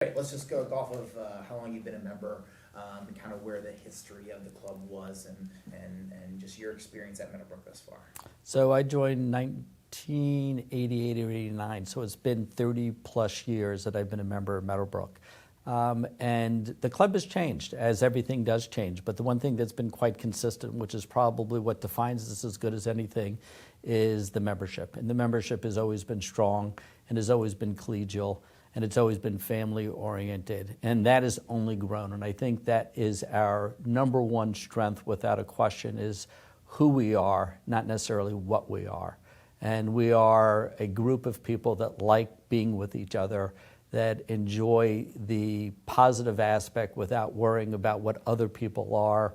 Right, let's just go off of how long you've been a member, and kind of where the history of the club was, and just your experience at Meadowbrook thus far. So I joined 1988 or 89, so it's been 30 plus years that I've been a member of Meadowbrook. And the club has changed, as everything does change. But the one thing that's been quite consistent, which is probably what defines this as good as anything, is the membership. And the membership has always been strong and has always been collegial, and it's always been family oriented. And that has only grown. And I think that is our number one strength without a question, is who we are, not necessarily what we are. And we are a group of people that like being with each other, that enjoy the positive aspect without worrying about what other people are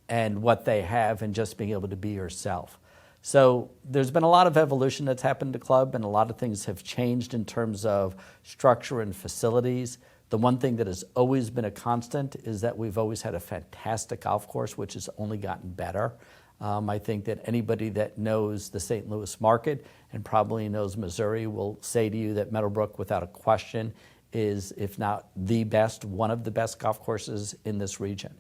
and what they have, and just being able to be yourself. So there's been a lot of evolution that's happened to the club, and a lot of things have changed in terms of structure and facilities. The one thing that has always been a constant is that we've always had a fantastic golf course, which has only gotten better. I think that anybody that knows the St. Louis market and probably knows Missouri will say to you that Meadowbrook, without a question, is, if not the best, one of the best golf courses in this region.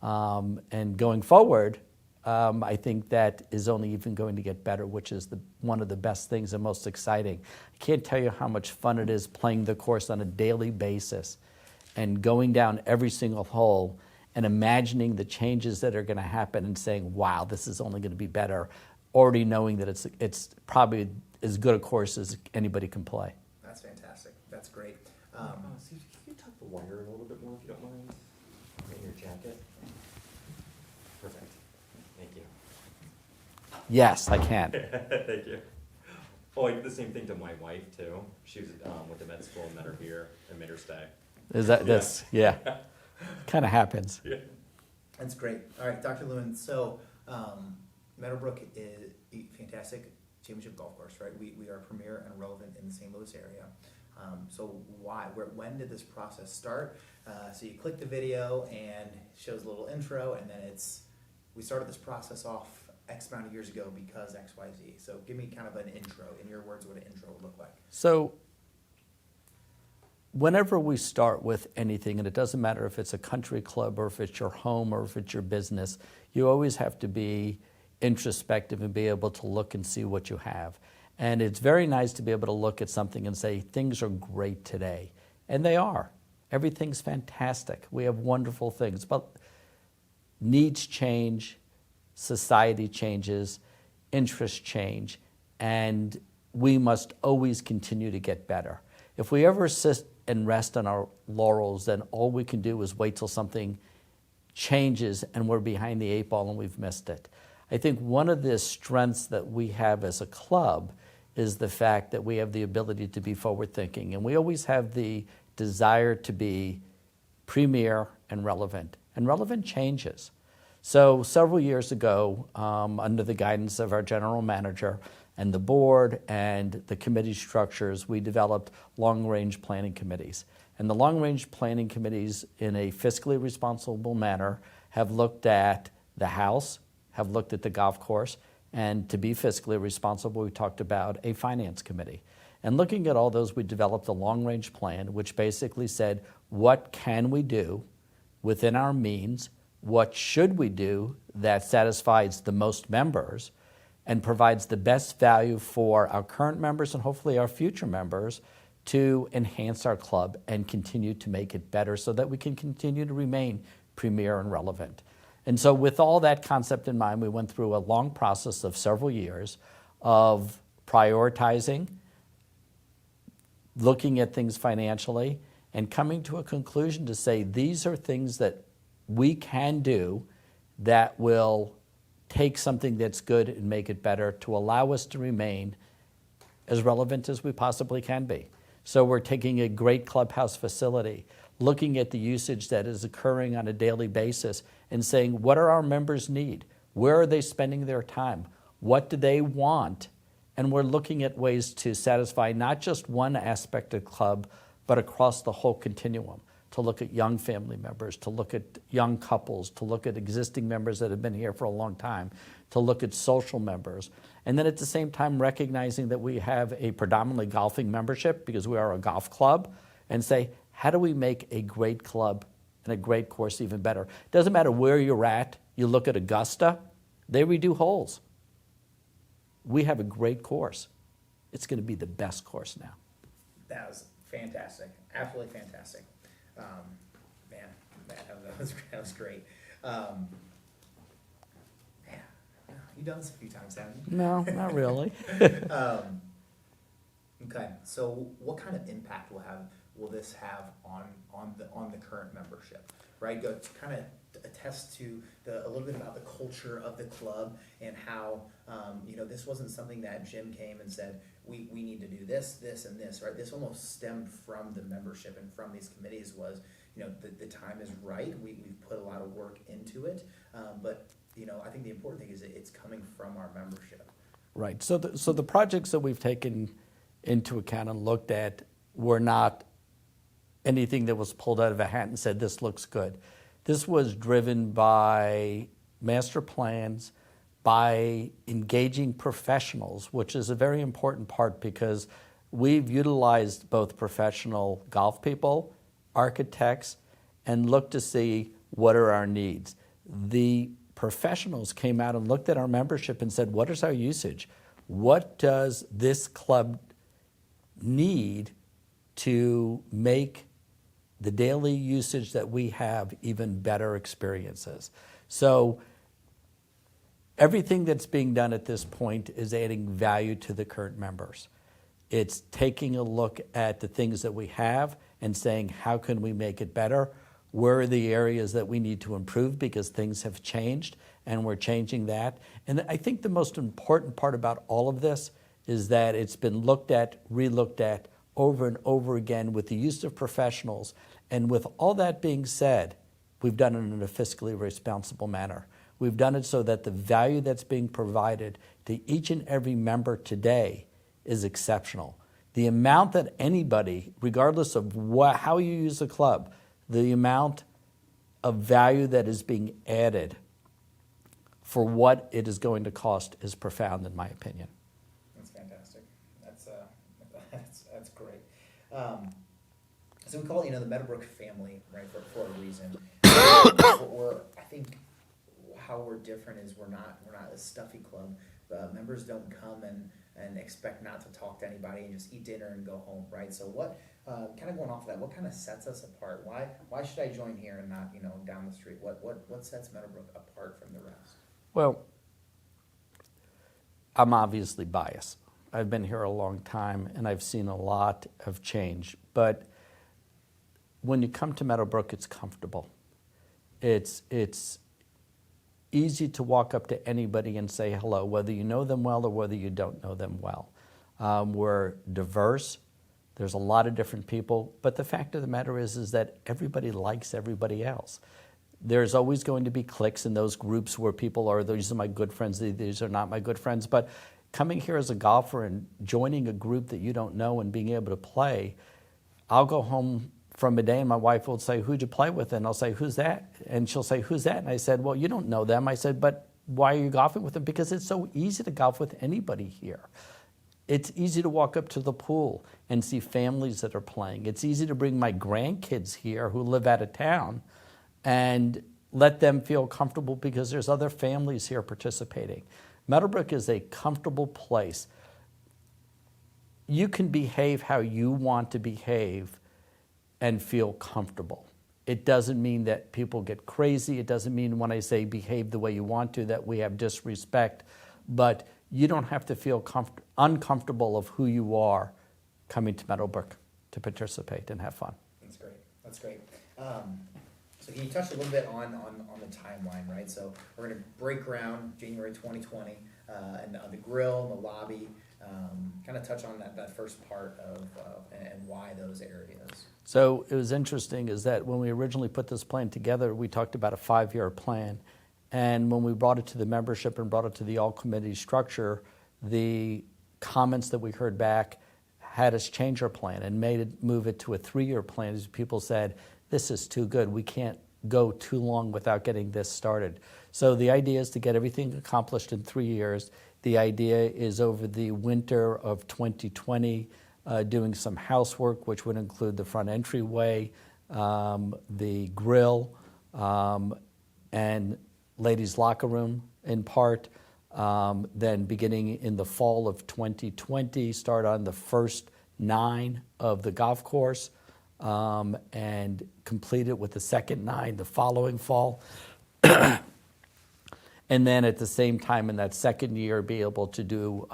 And going forward, I think that is only even going to get better, which is one of the best things and most exciting. I can't tell you how much fun it is playing the course on a daily basis and going down every single hole and imagining the changes that are going to happen and saying, wow, this is only going to be better, already knowing that it's probably as good a course as anybody can play. That's fantastic. That's great. Steve, can you tuck the wire a little bit more, if you don't mind, in your jacket? Perfect. Thank you. Yes, I can. Thank you. Oh, I did the same thing to my wife, too. She was went to med school and met her here and made her stay. Is that this? Yeah. Kind of happens. Yeah. That's great. All right, Dr. Lewin. So, Meadowbrook is a fantastic championship golf course, right? We are premier and relevant in the St. Louis area. So when did this process start? So you click the video and it shows a little intro, and then we started this process off X amount of years ago because X, Y, Z. So give me kind of an intro, in your words, what an intro would look like. So whenever we start with anything, and it doesn't matter if it's a country club or if it's your home or if it's your business, you always have to be introspective and be able to look and see what you have. And it's very nice to be able to look at something and say, things are great today. And they are. Everything's fantastic. We have wonderful things. But needs change, society changes, interests change, and we must always continue to get better. If we ever sit and rest on our laurels, then all we can do is wait till something changes and we're behind the eight ball and we've missed it. I think one of the strengths that we have as a club is the fact that we have the ability to be forward-thinking, and we always have the desire to be premier and relevant changes. So several years ago, under the guidance of our general manager and the board and the committee structures, we developed long-range planning committees. And the long-range planning committees, in a fiscally responsible manner, have looked at the house, have looked at the golf course, and to be fiscally responsible, we talked about a finance committee. And looking at all those, we developed a long-range plan, which basically said, what can we do within our means? What should we do that satisfies the most members and provides the best value for our current members and hopefully our future members to enhance our club and continue to make it better so that we can continue to remain premier and relevant. And so with all that concept in mind, we went through a long process of several years of prioritizing, looking at things financially, and coming to a conclusion to say these are things that we can do that will take something that's good and make it better to allow us to remain as relevant as we possibly can be. So we're taking a great clubhouse facility, looking at the usage that is occurring on a daily basis and saying, what do our members need? Where are they spending their time? What do they want? And we're looking at ways to satisfy not just one aspect of the club, but across the whole continuum, to look at young family members, to look at young couples, to look at existing members that have been here for a long time, to look at social members. And then at the same time recognizing that we have a predominantly golfing membership because we are a golf club, and say, how do we make a great club and a great course even better? Doesn't matter where you're at. You look at Augusta, they redo holes. We have a great course. It's going to be the best course now. That was fantastic, absolutely fantastic. Man, that was great. Man, you've done this a few times, haven't you? No, not really. Okay, so what kind of impact will this have on the current membership, right? Go to kind of attest to a little bit about the culture of the club and how this wasn't something that Jim came and said we need to do this, and this, right? This almost stemmed from the membership and from these committees. Was the time is right. We've put a lot of work into it, but I think the important thing is that it's coming from our membership. Right. So the projects that we've taken into account and looked at were not anything that was pulled out of a hat and said, this looks good. This was driven by master plans, by engaging professionals, which is a very important part because we've utilized both professional golf people, architects, and looked to see what are our needs. The professionals came out and looked at our membership and said, what is our usage? What does this club need to make the daily usage that we have even better experiences? So everything that's being done at this point is adding value to the current members. It's taking a look at the things that we have and saying, how can we make it better? Where are the areas that we need to improve because things have changed and we're changing that? And I think the most important part about all of this is that it's been looked at, re-looked at over and over again with the use of professionals. And with all that being said, we've done it in a fiscally responsible manner. We've done it so that the value that's being provided to each and every member today is exceptional. The amount that anybody, regardless of how you use the club, the amount of value that is being added for what it is going to cost is profound, in my opinion. That's fantastic. That's great. So we call it, the Meadowbrook family, right, for a reason. I think how we're different is we're not a stuffy club. Members don't come and expect not to talk to anybody and just eat dinner and go home, right? So what, kind of going off of that, what kind of sets us apart? Why should I join here and not, down the street? What sets Meadowbrook apart from the rest? Well, I'm obviously biased. I've been here a long time and I've seen a lot of change. But when you come to Meadowbrook, it's comfortable. It's easy to walk up to anybody and say hello, whether you know them well or whether you don't know them well. We're diverse. There's a lot of different people. But the fact of the matter is that everybody likes everybody else. There's always going to be cliques in those groups where people are, these are my good friends, these are not my good friends. But coming here as a golfer and joining a group that you don't know and being able to play, I'll go home from a day and my wife will say, who'd you play with? And I'll say, who's that? And she'll say, who's that? And I said, well, you don't know them. I said, but why are you golfing with them? Because it's so easy to golf with anybody here. It's easy to walk up to the pool and see families that are playing. It's easy to bring my grandkids here who live out of town and let them feel comfortable because there's other families here participating. Meadowbrook is a comfortable place. You can behave how you want to behave and feel comfortable. It doesn't mean that people get crazy. It doesn't mean when I say behave the way you want to that we have disrespect, but you don't have to feel uncomfortable of who you are coming to Meadowbrook to participate and have fun. That's great. That's great. So can you touch a little bit on the timeline, right? So we're going to break ground January 2020, and the grill, and the lobby, kind of touch on that first part of and why those areas. So it was interesting is that when we originally put this plan together, we talked about a 5-year plan. And when we brought it to the membership and brought it to the all-committee structure, the comments that we heard back had us change our plan and move it to a 3-year plan. As people said, this is too good. We can't go too long without getting this started. So the idea is to get everything accomplished in 3 years. The idea is over the winter of 2020, doing some housework, which would include the front entryway, the grill, and ladies' locker room in part. Then beginning in the fall of 2020, start on the first 9 of the golf course, and complete it with the second 9 the following fall. And then at the same time in that second year, be able to do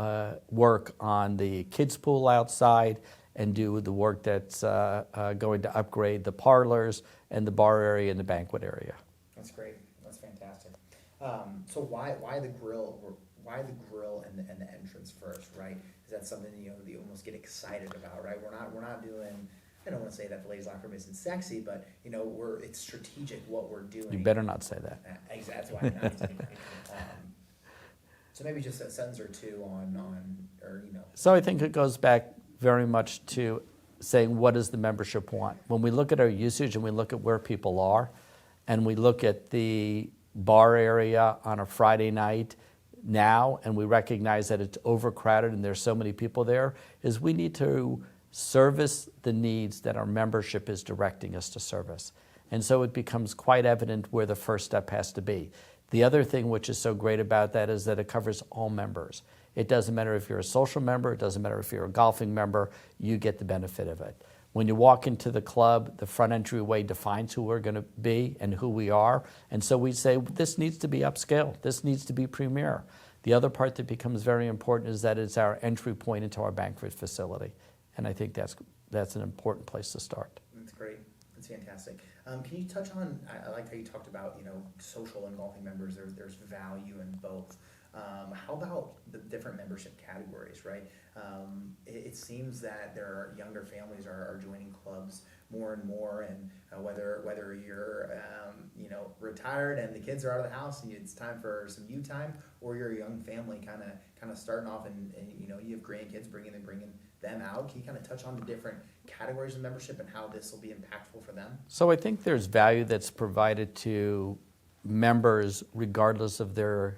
work on the kids' pool outside and do the work that's going to upgrade the parlors and the bar area and the banquet area. That's great. That's fantastic. So why the grill? Why the grill and the entrance first, right? Is that something that you almost get excited about, right? We're not doing. I don't want to say that the ladies' locker room isn't sexy, but it's strategic what we're doing. You better not say that. Exactly. That's why I'm not saying anything. So maybe just a sentence or two on. So I think it goes back very much to saying, what does the membership want? When we look at our usage and we look at where people are, and we look at the bar area on a Friday night now, and we recognize that it's overcrowded and there's so many people there, is we need to service the needs that our membership is directing us to service. And so it becomes quite evident where the first step has to be. The other thing which is so great about that is that it covers all members. It doesn't matter if you're a social member, it doesn't matter if you're a golfing member, you get the benefit of it. When you walk into the club, the front entryway defines who we're going to be and who we are. And so we say, this needs to be upscale, this needs to be premier. The other part that becomes very important is that it's our entry point into our banquet facility. And I think that's an important place to start. That's great. That's fantastic. Can you touch on, I like how you talked about, social and golfing members, there's value in both. How about the different membership categories, right? It seems that there are younger families are joining clubs more and more, and whether you're retired and the kids are out of the house and it's time for some you time, or you're a young family kind of starting off and you have grandkids bringing them out. Can you kind of touch on the different categories of membership and how this will be impactful for them? So I think there's value that's provided to members regardless of their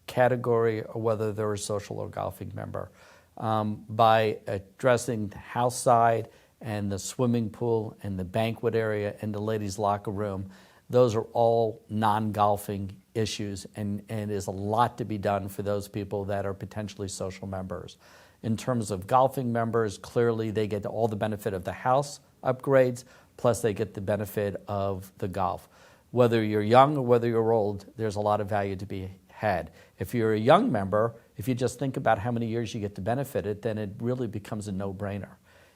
category or whether they're a social or golfing member. By addressing the house side and the swimming pool and the banquet area and the ladies' locker room, those are all non-golfing issues, and there's a lot to be done for those people that are potentially social members. In terms of golfing members, clearly they get all the benefit of the house upgrades, plus they get the benefit of the golf. Whether you're young or whether you're old, there's a lot of value to be had. If you're a young member, if you just think about how many years you get to benefit it, then it really becomes a no-brainer.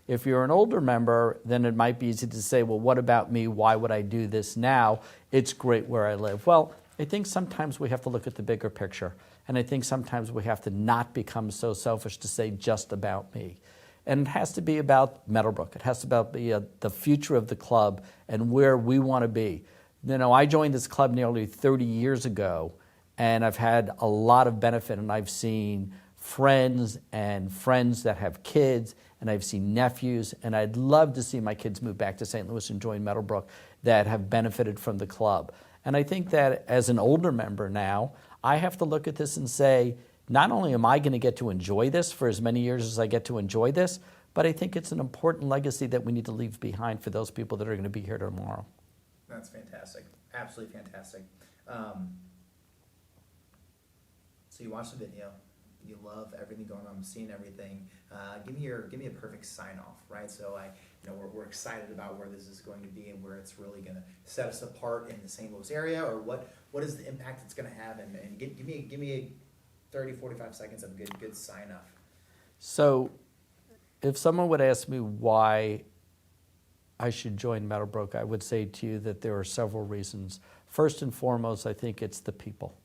If you're an older member, then it might be easy to say, well, what about me? Why would I do this now? It's great where I live. Well, I think sometimes we have to look at the bigger picture. And I think sometimes we have to not become so selfish to say just about me. And it has to be about Meadowbrook. It has to be the future of the club and where we want to be. I joined this club nearly 30 years ago, and I've had a lot of benefit, and I've seen friends that have kids, and I've seen nephews, and I'd love to see my kids move back to St. Louis and join Meadowbrook that have benefited from the club. And I think that as an older member now, I have to look at this and say, not only am I going to get to enjoy this for as many years as I get to enjoy this, but I think it's an important legacy that we need to leave behind for those people that are going to be here tomorrow. That's fantastic. Absolutely fantastic. So you watch the video, you love everything going on, seeing everything. Give me a perfect sign off, right? So we're excited about where this is going to be and where it's really going to set us apart in the St. Louis area, or what is the impact it's going to have, and give me 30, 45 seconds of a good sign off. So if someone would ask me why I should join Meadowbrook, I would say to you that there are several reasons. First and foremost, I think it's the people.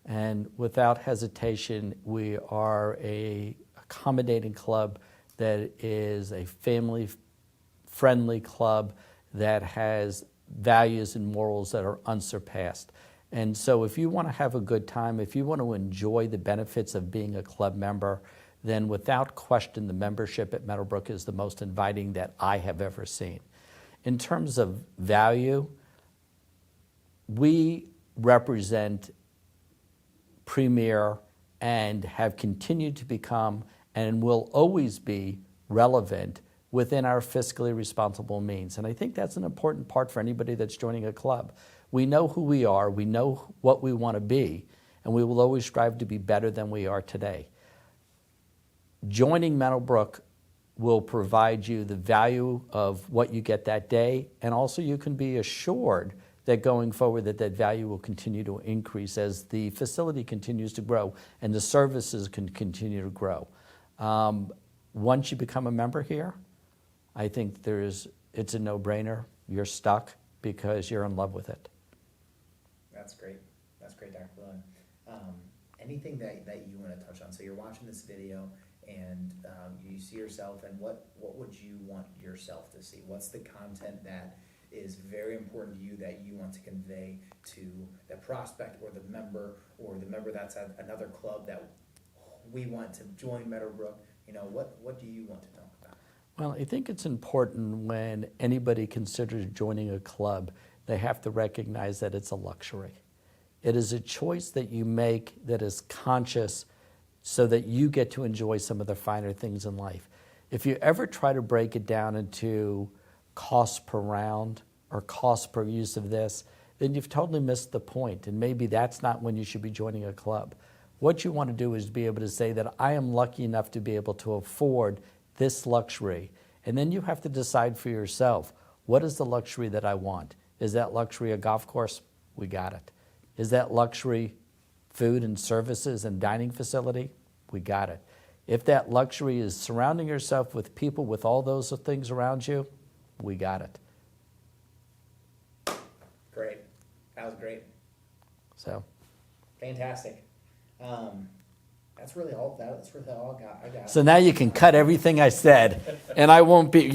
And without hesitation, we are a accommodating club that is a family-friendly club that has values and morals that are unsurpassed. And so if you want to have a good time, if you want to enjoy the benefits of being a club member, then without question, the membership at Meadowbrook is the most inviting that I have ever seen. In terms of value, we represent premier and have continued to become and will always be relevant within our fiscally responsible means. And I think that's an important part for anybody that's joining a club. We know who we are, we know what we want to be, and we will always strive to be better than we are today. Joining Meadowbrook will provide you the value of what you get that day, and also you can be assured that going forward that value will continue to increase as the facility continues to grow and the services can continue to grow. Once you become a member here, I think it's a no-brainer. You're stuck because you're in love with it. That's great. That's great, Dr. Lewin. Anything that you want to touch on? So you're watching this video and you see yourself, and what would you want yourself to see? What's the content that is very important to you that you want to convey to the prospect or the member that's at another club that we want to join Meadowbrook? You know, what do you want to talk about? Well, I think it's important when anybody considers joining a club, they have to recognize that it's a luxury. It is a choice that you make that is conscious so that you get to enjoy some of the finer things in life. If you ever try to break it down into cost per round or cost per use of this, then you've totally missed the point, and maybe that's not when you should be joining a club. What you want to do is be able to say that I am lucky enough to be able to afford this luxury, and then you have to decide for yourself, what is the luxury that I want? Is that luxury a golf course? We got it. Is that luxury food and services and dining facility? We got it. If that luxury is surrounding yourself with people with all those things around you, we got it. Great. That was great. So, Fantastic. That's really all I got. so now you can cut everything I said, and I won't be.